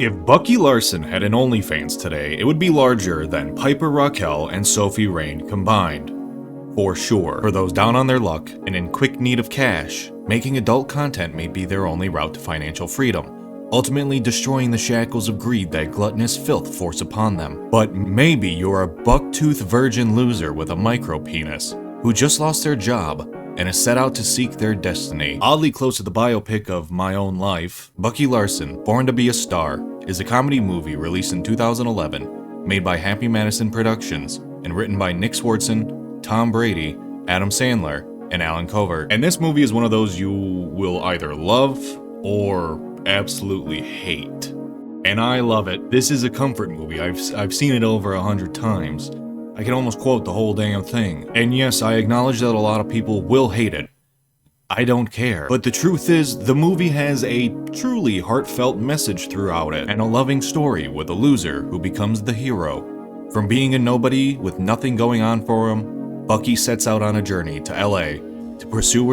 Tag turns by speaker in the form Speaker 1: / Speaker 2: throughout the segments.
Speaker 1: If Bucky Larson had an OnlyFans today, it would be larger than Piper Raquel and Sophie Rain combined. For sure. For those down on their luck and in quick need of cash, making adult content may be their only route to financial freedom, ultimately destroying the shackles of greed that gluttonous filth force upon them. But maybe you're a buck-toothed virgin loser with a micro-penis who just lost their job and is set out to seek their destiny. Oddly close to the biopic of My Own Life, Bucky Larson, Born to be a Star, is a comedy movie released in 2011, made by Happy Madison Productions, and written by Nick Swardson, Tom Brady, Adam Sandler, and Alan Covert. And this movie is one of those you will either love or absolutely hate. And I love it. This is a comfort movie. I've seen it over 100 times. I can almost quote the whole damn thing. And yes, I acknowledge that a lot of people will hate it. I don't care. But the truth is, the movie has a truly heartfelt message throughout it, and a loving story with a loser who becomes the hero. From being a nobody with nothing going on for him, Bucky sets out on a journey to LA to pursue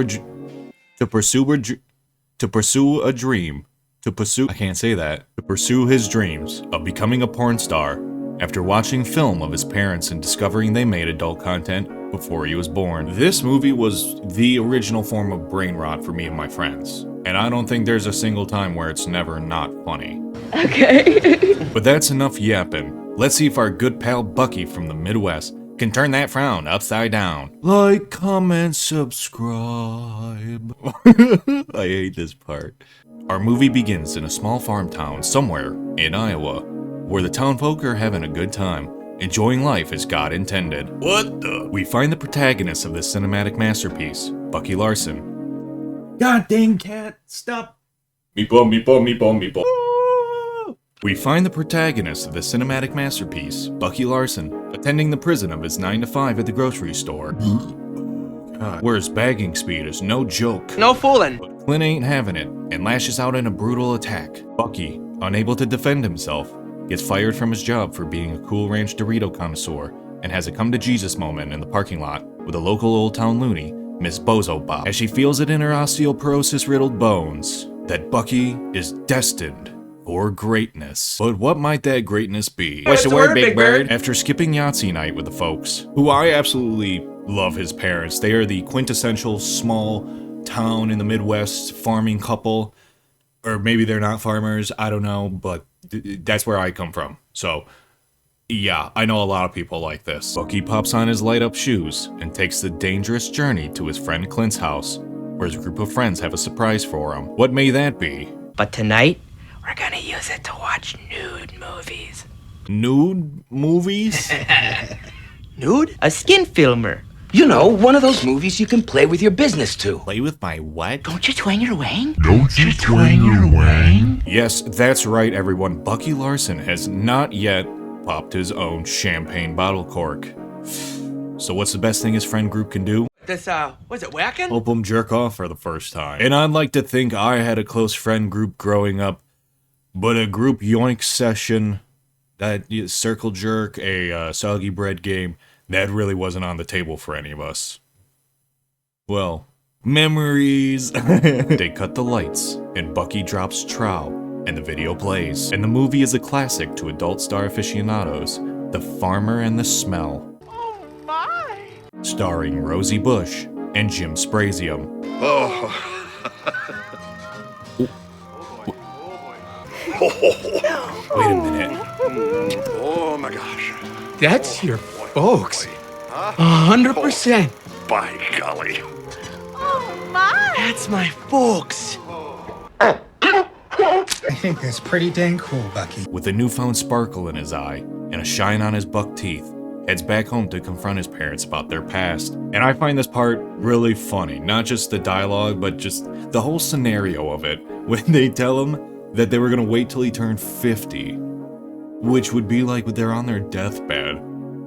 Speaker 1: his dreams of becoming a porn star after watching film of his parents and discovering they made adult content before he was born. This movie was the original form of brain rot for me and my friends, and I don't think there's a single time where it's never not funny.
Speaker 2: Okay.
Speaker 1: But that's enough yapping. Let's see if our good pal Bucky from the Midwest can turn that frown upside down. Like, comment, subscribe. I hate this part. Our movie begins in a small farm town somewhere in Iowa, where the townfolk are having a good time, enjoying life as God intended. What the? We find the protagonist of this cinematic masterpiece, Bucky Larson. God dang cat, stop. Meepo, meepo, meepo, meepo. We find the protagonist of this cinematic masterpiece, Bucky Larson, attending the prison of his 9 to 5 at the grocery store. God, where his bagging speed is no joke.
Speaker 3: No fooling.
Speaker 1: But Clint ain't having it and lashes out in a brutal attack. Bucky, unable to defend himself, gets fired from his job for being a Cool Ranch Dorito connoisseur and has a come-to-Jesus moment in the parking lot with a local Old Town loony, Miss Bozo Bop, as she feels it in her osteoporosis-riddled bones that Bucky is destined for greatness. But what might that greatness be?
Speaker 3: What's the word, Big Bird?
Speaker 1: After skipping Yahtzee night with the folks, who I absolutely love his parents. They are the quintessential small town in the Midwest farming couple. Or maybe they're not farmers, I don't know, but that's where I come from. So, yeah, I know a lot of people like this. Bucky pops on his light-up shoes and takes the dangerous journey to his friend Clint's house, where his group of friends have a surprise for him. What may that be?
Speaker 3: But tonight, we're gonna use it to watch nude movies.
Speaker 1: Nude movies?
Speaker 3: Nude? A skin filmer.
Speaker 4: You know, one of those movies you can play with your business to.
Speaker 1: Play with my what?
Speaker 3: Don't you twang your wang?
Speaker 5: Don't you twang your wang?
Speaker 1: Yes, that's right, everyone. Bucky Larson has not yet popped his own champagne bottle cork. So what's the best thing his friend group can do?
Speaker 3: This, was it whacking?
Speaker 1: Help him jerk off for the first time. And I'd like to think I had a close friend group growing up, but a group yoink session, that circle jerk, a soggy bread game, that really wasn't on the table for any of us. Well, memories. They cut the lights, and Bucky drops trow, and the video plays. And the movie is a classic to adult star aficionados, The Farmer and the Smell.
Speaker 3: Oh my!
Speaker 1: Starring Rosie Bush and Jim Sprazium.
Speaker 5: Oh.
Speaker 1: Wait a minute.
Speaker 5: Oh my gosh.
Speaker 3: That's your folks. 100%.
Speaker 5: By golly.
Speaker 2: Oh my!
Speaker 3: That's my folks.
Speaker 6: I think that's pretty dang cool, Bucky.
Speaker 1: With a newfound sparkle in his eye and a shine on his buck teeth, heads back home to confront his parents about their past. And I find this part really funny. Not just the dialogue, but just the whole scenario of it. When they tell him that they were gonna wait till he turned 50, which would be like they're on their deathbed.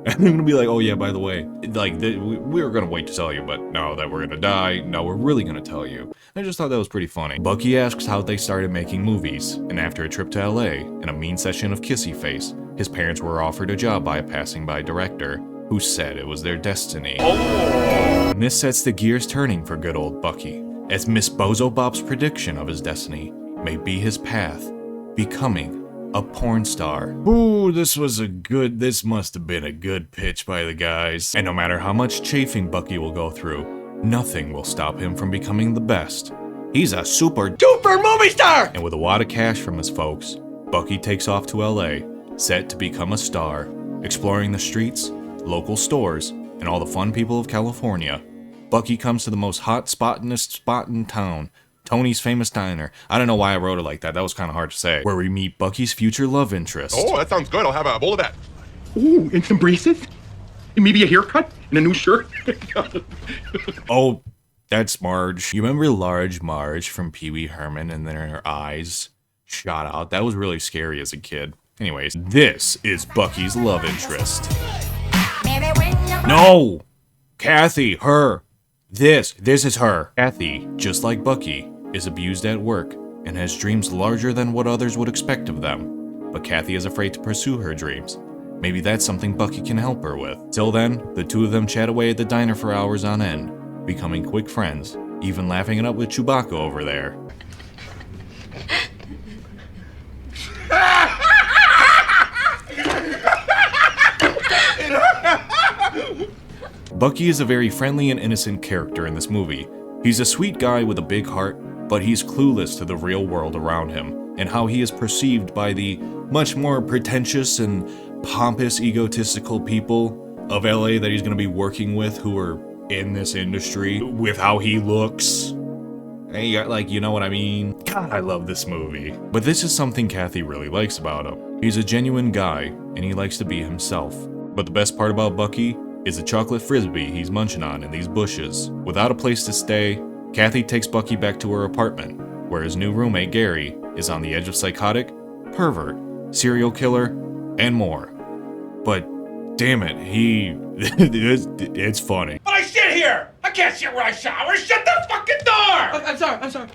Speaker 1: And they're gonna be like, oh yeah, by the way, like, we were gonna wait to tell you, but now that we're gonna die, no, we're really gonna tell you. I just thought that was pretty funny. Bucky asks how they started making movies, and after a trip to LA and a mean session of kissy face, his parents were offered a job by a passing-by director who said it was their destiny. And this sets the gears turning for good old Bucky, as Miss Bozo Bop's prediction of his destiny may be his path, becoming a porn star. Ooh, this must have been a good pitch by the guys. And no matter how much chafing Bucky will go through, nothing will stop him from becoming the best. He's a super duper movie star! And with a wad of cash from his folks, Bucky takes off to LA, set to become a star, exploring the streets, local stores, and all the fun people of California. Bucky comes to the most hot spottingest spot in town, Tony's Famous Diner. I don't know why I wrote it like that. That was kind of hard to say. Where we meet Bucky's future love interest.
Speaker 5: Oh, that sounds good. I'll have a bowl of that.
Speaker 7: Ooh, and some braces? And maybe a haircut? And a new shirt?
Speaker 1: Oh, that's Marge. You remember large Marge from Pee Wee Herman and then her eyes shot out? That was really scary as a kid. Anyways, this is Bucky's love interest. No! Kathy, her. This is her. Kathy, just like Bucky, is abused at work and has dreams larger than what others would expect of them. But Kathy is afraid to pursue her dreams. Maybe that's something Bucky can help her with. Till then, the two of them chat away at the diner for hours on end, becoming quick friends, even laughing it up with Chewbacca over there. Bucky is a very friendly and innocent character in this movie. He's a sweet guy with a big heart, but he's clueless to the real world around him and how he is perceived by the much more pretentious and pompous, egotistical people of LA that he's going to be working with who are in this industry, with how he looks. Hey, like, you know what I mean? God, I love this movie. But this is something Kathy really likes about him. He's a genuine guy, and he likes to be himself. But the best part about Bucky is a chocolate frisbee he's munching on in these bushes. Without a place to stay, Kathy takes Bucky back to her apartment, where his new roommate, Gary, is on the edge of psychotic, pervert, serial killer, and more. But, damn it, it's funny.
Speaker 3: But I shit here! I can't shit where I shower! Shut the fucking door! I'm sorry.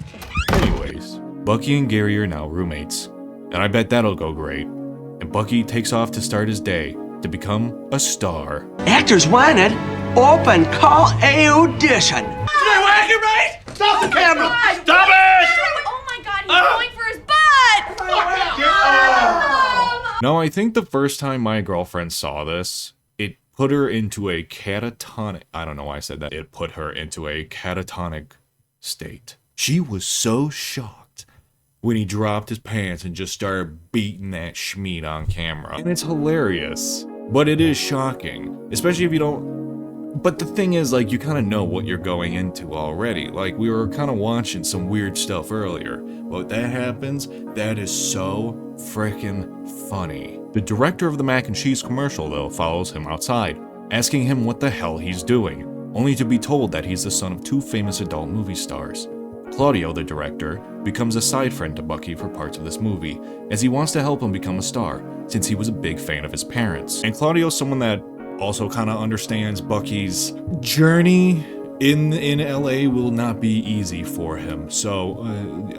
Speaker 1: Anyways, Bucky and Gary are now roommates, and I bet that'll go great. And Bucky takes off to start his day to become a star.
Speaker 8: Actors wanted, open call audition.
Speaker 3: Did I whack it right? Stop the camera!
Speaker 2: God.
Speaker 3: Stop it!
Speaker 2: Oh my god, he's going for his butt!
Speaker 1: No, I think the first time my girlfriend saw this, it put her into a catatonic... I don't know why I said that. It put her into a catatonic state. She was so shocked when he dropped his pants and just started beating that schmeat on camera. And it's hilarious, but it is shocking, especially if you don't... But the thing is, like, you kind of know what you're going into already. Like, we were kind of watching some weird stuff earlier. But that happens, that is so freaking funny. The director of the mac and cheese commercial, though, follows him outside, asking him what the hell he's doing, only to be told that he's the son of two famous adult movie stars. Claudio, the director, becomes a side friend to Bucky for parts of this movie, as he wants to help him become a star, since he was a big fan of his parents. And Claudio's someone that also kind of understands Bucky's journey in LA will not be easy for him. So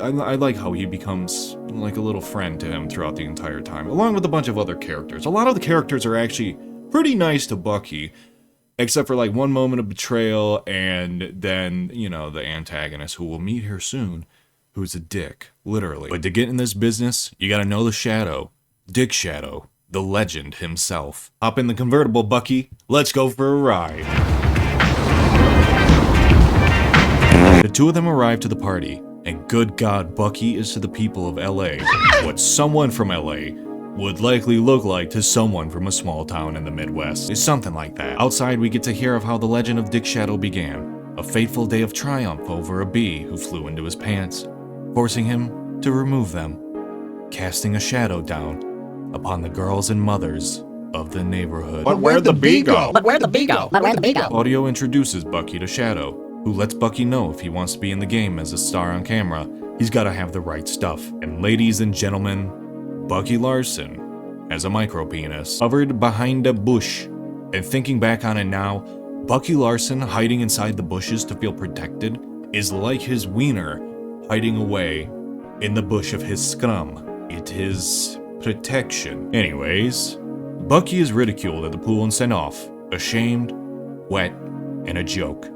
Speaker 1: I like how he becomes like a little friend to him throughout the entire time, along with a bunch of other characters. A lot of the characters are actually pretty nice to Bucky, except for like one moment of betrayal and then, you know, the antagonist, who we'll meet here soon, who's a dick, literally. But to get in this business, you gotta know the Shadow, Dick Shadow, the legend himself. Hop in the convertible, Bucky. Let's go for a ride. The two of them arrive to the party, and good God, Bucky is to the people of LA what someone from LA would likely look like to someone from a small town in the Midwest. It's something like that. Outside, we get to hear of how the legend of Dick Shadow began. A fateful day of triumph over a bee who flew into his pants, forcing him to remove them, casting a shadow down upon the girls and mothers of the neighborhood.
Speaker 5: But where'd the bee go?
Speaker 1: Claudio introduces Bucky to Shadow, who lets Bucky know if he wants to be in the game as a star on camera, he's gotta have the right stuff. And ladies and gentlemen, Bucky Larson has a micro-penis covered behind a bush. And thinking back on it now, Bucky Larson hiding inside the bushes to feel protected is like his wiener hiding away in the bush of his scrum. It is protection. Anyways, Bucky is ridiculed at the pool and sent off, ashamed, wet, and a joke,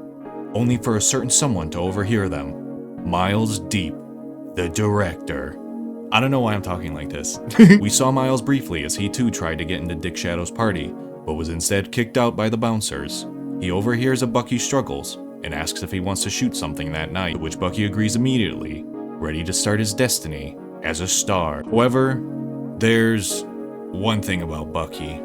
Speaker 1: only for a certain someone to overhear them. Miles Deep, the director I don't know why I'm talking like this. We saw Miles briefly as he too tried to get into Dick Shadow's party, but was instead kicked out by the bouncers. He overhears of Bucky's struggles and asks if he wants to shoot something that night, to which Bucky agrees immediately, ready to start his destiny as a star. However, there's one thing about Bucky.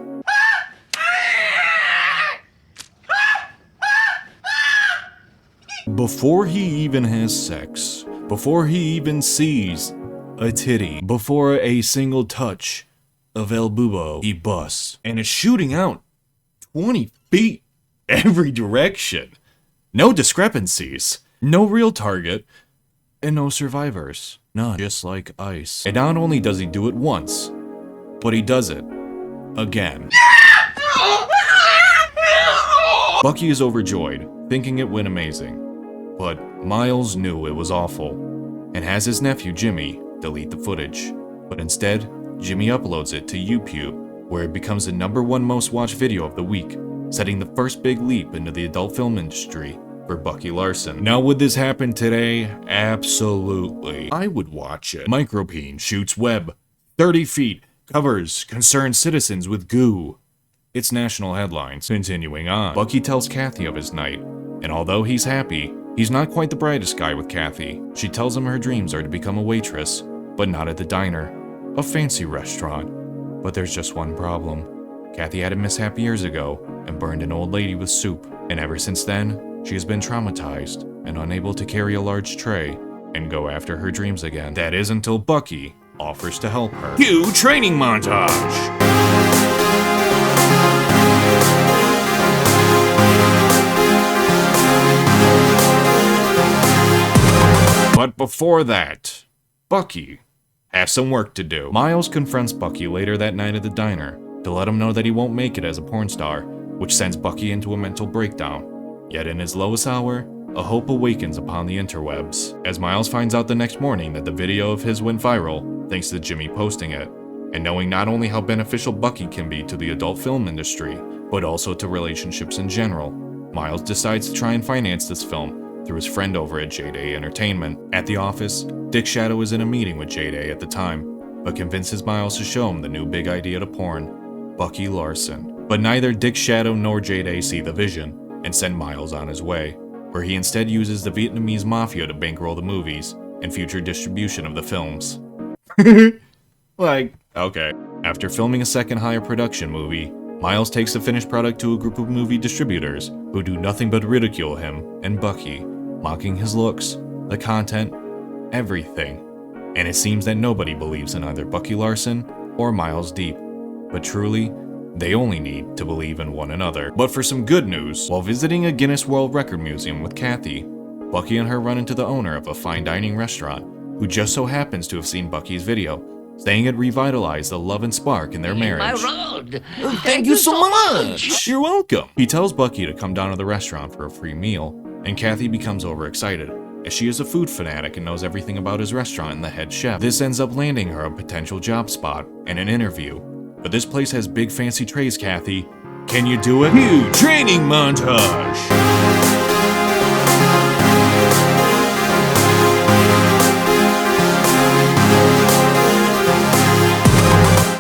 Speaker 1: Before he even has sex, before he even sees a titty, before a single touch of El Bubo, he busts and is shooting out 20 feet every direction. No discrepancies, no real target, and no survivors. None. Just like ice. And not only does he do it once, but he does it again. Bucky is overjoyed, thinking it went amazing. But Miles knew it was awful, and has his nephew Jimmy delete the footage. But instead, Jimmy uploads it to YouTube, where it becomes the #1 most watched video of the week, setting the first big leap into the adult film industry for Bucky Larson. Now would this happen today? Absolutely. I would watch it. Micropene shoots web. 30 feet. Covers concerned citizens with goo. It's national headlines. Continuing on. Bucky tells Kathy of his night, and although he's happy, he's not quite the brightest guy with Kathy. She tells him her dreams are to become a waitress, but not at the diner, a fancy restaurant. But there's just one problem. Kathy had a mishap years ago and burned an old lady with soup, and ever since then, she has been traumatized and unable to carry a large tray and go after her dreams again. That is until Bucky offers to help her. Cue training montage! But before that, Bucky has some work to do. Miles confronts Bucky later that night at the diner to let him know that he won't make it as a porn star, which sends Bucky into a mental breakdown. Yet in his lowest hour, a hope awakens upon the interwebs, as Miles finds out the next morning that the video of his went viral thanks to Jimmy posting it. And knowing not only how beneficial Bucky can be to the adult film industry, but also to relationships in general, Miles decides to try and finance this film through his friend over at J-Day Entertainment. At the office, Dick Shadow is in a meeting with J-Day at the time, but convinces Miles to show him the new big idea to porn, Bucky Larson. But neither Dick Shadow nor J-Day see the vision, and send Miles on his way, where he instead uses the Vietnamese mafia to bankroll the movies and future distribution of the films. Okay. After filming a second higher production movie, Miles takes the finished product to a group of movie distributors who do nothing but ridicule him and Bucky, mocking his looks, the content, everything. And it seems that nobody believes in either Bucky Larson or Miles Deep, but truly, they only need to believe in one another. But for some good news, while visiting a Guinness World Record museum with Kathy, Bucky and her run into the owner of a fine dining restaurant, who just so happens to have seen Bucky's video, saying it revitalized the love and spark in their marriage.
Speaker 4: Thank you so much.
Speaker 1: You're welcome. He tells Bucky to come down to the restaurant for a free meal, and Kathy becomes overexcited, as she is a food fanatic and knows everything about his restaurant and the head chef. This ends up landing her a potential job spot and an interview. But this place has big fancy trays, Kathy. Can you do it? Cue training montage!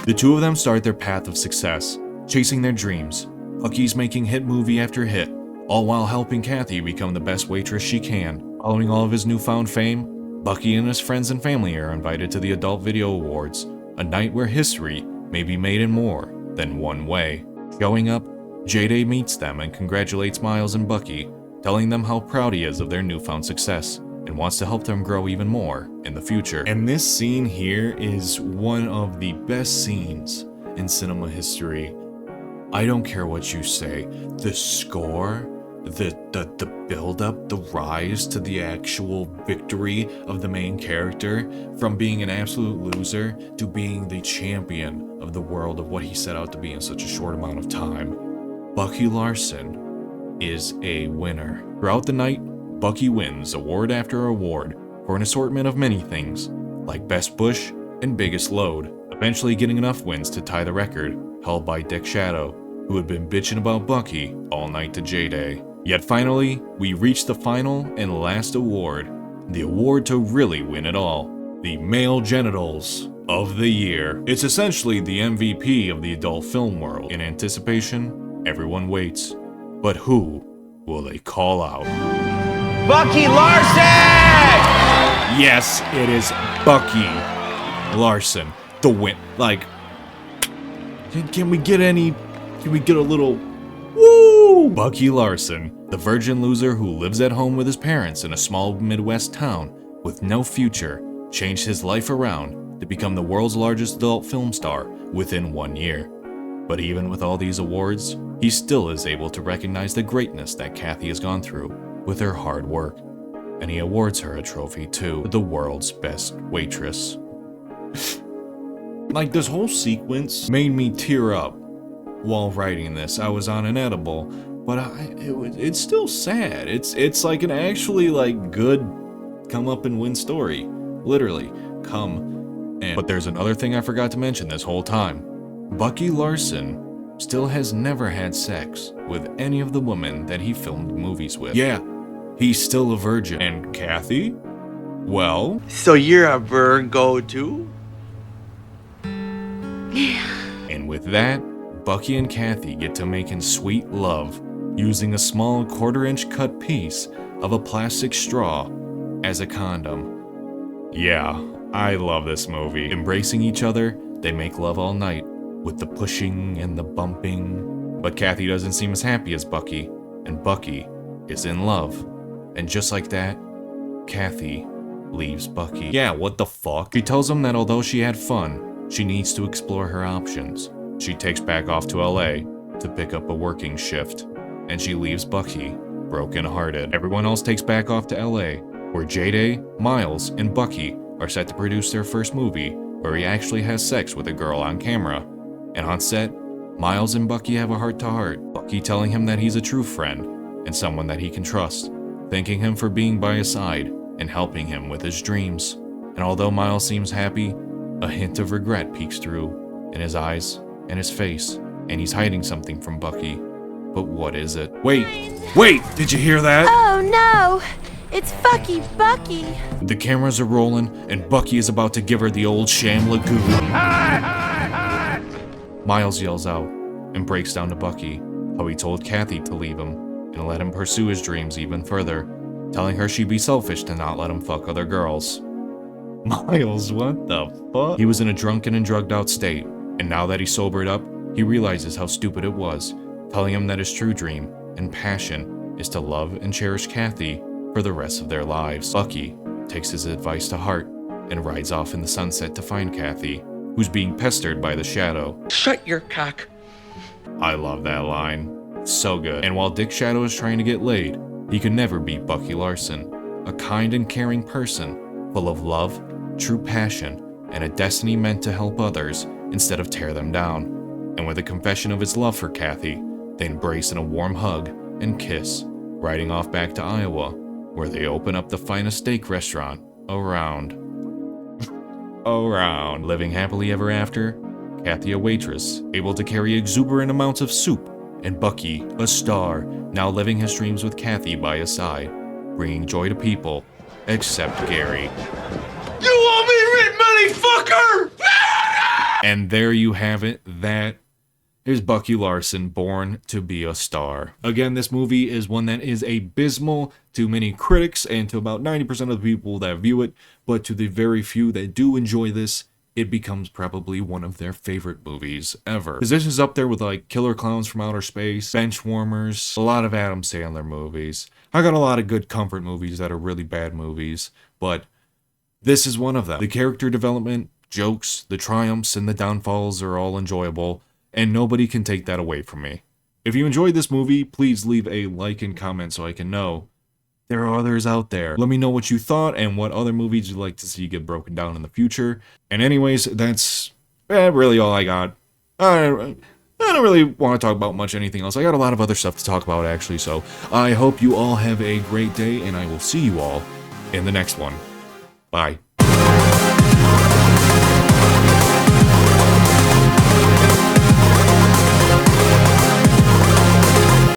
Speaker 1: The two of them start their path of success, chasing their dreams. Bucky's making hit movie after hit, all while helping Kathy become the best waitress she can. Following all of his newfound fame, Bucky and his friends and family are invited to the Adult Video Awards, a night where history may be made in more than one way. Showing up, J-Day meets them and congratulates Miles and Bucky, telling them how proud he is of their newfound success and wants to help them grow even more in the future. And this scene here is one of the best scenes in cinema history. I don't care what you say. The score, the build-up, the rise to the actual victory of the main character, from being an absolute loser to being the champion of the world of what he set out to be in such a short amount of time. Bucky Larson is a winner. Throughout the night, Bucky wins award after award for an assortment of many things, like Best Bush and Biggest Load, eventually getting enough wins to tie the record held by Dick Shadow, who had been bitching about Bucky all night to J-Day. Yet finally, we reach the final and last award, the award to really win it all. the male genitals of the year. It's essentially the MVP of the adult film world. In anticipation, everyone waits. But who will they call out?
Speaker 8: Bucky Larson!
Speaker 1: Yes, it is Bucky Larson. The win. Like, can we get a little woo? Bucky Larson, the virgin loser who lives at home with his parents in a small Midwest town with no future, changed his life around to become the world's largest adult film star within 1 year. But even with all these awards, he still is able to recognize the greatness that Kathy has gone through with her hard work. And he awards her a trophy too, the world's best waitress. Like, this whole sequence made me tear up while writing this. I was on an edible, but it's still sad. It's like an actually like good come up and win story. Literally, come and. But there's another thing I forgot to mention this whole time. Bucky Larson still has never had sex with any of the women that he filmed movies with. Yeah, he's still a virgin. And Kathy? Well...
Speaker 8: So you're a Virgo too?
Speaker 1: And with that, Bucky and Kathy get to making sweet love using a small 1/4-inch cut piece of a plastic straw as a condom. Yeah, I love this movie. Embracing each other, they make love all night with the pushing and the bumping. But Kathy doesn't seem as happy as Bucky, and Bucky is in love. And just like that, Kathy leaves Bucky. Yeah, what the fuck? She tells him that although she had fun, she needs to explore her options. She takes back off to LA to pick up a working shift, and she leaves Bucky broken-hearted. Everyone else takes back off to LA, where J-Day, Miles, and Bucky are set to produce their first movie where he actually has sex with a girl on camera. And on set, Miles and Bucky have a heart-to-heart, Bucky telling him that he's a true friend and someone that he can trust, thanking him for being by his side and helping him with his dreams. And although Miles seems happy, a hint of regret peeks through in his eyes and his face, and he's hiding something from Bucky. But what is it? Wait! Did you hear that?
Speaker 2: Oh no! It's Bucky!
Speaker 1: The cameras are rolling, and Bucky is about to give her the old sham lagoon. Miles yells out and breaks down to Bucky how he told Kathy to leave him and let him pursue his dreams even further, telling her she'd be selfish to not let him fuck other girls. Miles, what the fuck? He was in a drunken and drugged out state, and now that he's sobered up, he realizes how stupid it was, telling him that his true dream and passion is to love and cherish Kathy for the rest of their lives. Bucky takes his advice to heart and rides off in the sunset to find Kathy, who's being pestered by the Shadow.
Speaker 8: Shut your cock.
Speaker 1: I love that line. So good. And while Dick Shadow is trying to get laid, he could never beat Bucky Larson, a kind and caring person, full of love, true passion, and a destiny meant to help others instead of tear them down. And with a confession of his love for Kathy, they embrace in a warm hug and kiss, riding off back to Iowa, where they open up the finest steak restaurant around. Living happily ever after, Kathy a waitress, able to carry exuberant amounts of soup, and Bucky, a star, now living his dreams with Kathy by his side, bringing joy to people, except Gary.
Speaker 8: You want me rent money, fucker?
Speaker 1: And there you have it. That is Bucky Larson, born to be a star. Again, this movie is one that is abysmal to many critics and to about 90% of the people that view it, but to the very few that do enjoy this, it becomes probably one of their favorite movies ever. Because this is up there with like Killer Clowns from Outer Space, Benchwarmers, a lot of Adam Sandler movies. I got a lot of good comfort movies that are really bad movies, but this is one of them. The character development, jokes, the triumphs, and the downfalls are all enjoyable, and nobody can take that away from me. If you enjoyed this movie, please leave a like and comment so I can know there are others out there. Let me know what you thought and what other movies you'd like to see get broken down in the future. And anyways, that's really all I got. I don't really want to talk about much anything else. I got a lot of other stuff to talk about actually, so I hope you all have a great day, and I will see you all in the next one. Bye.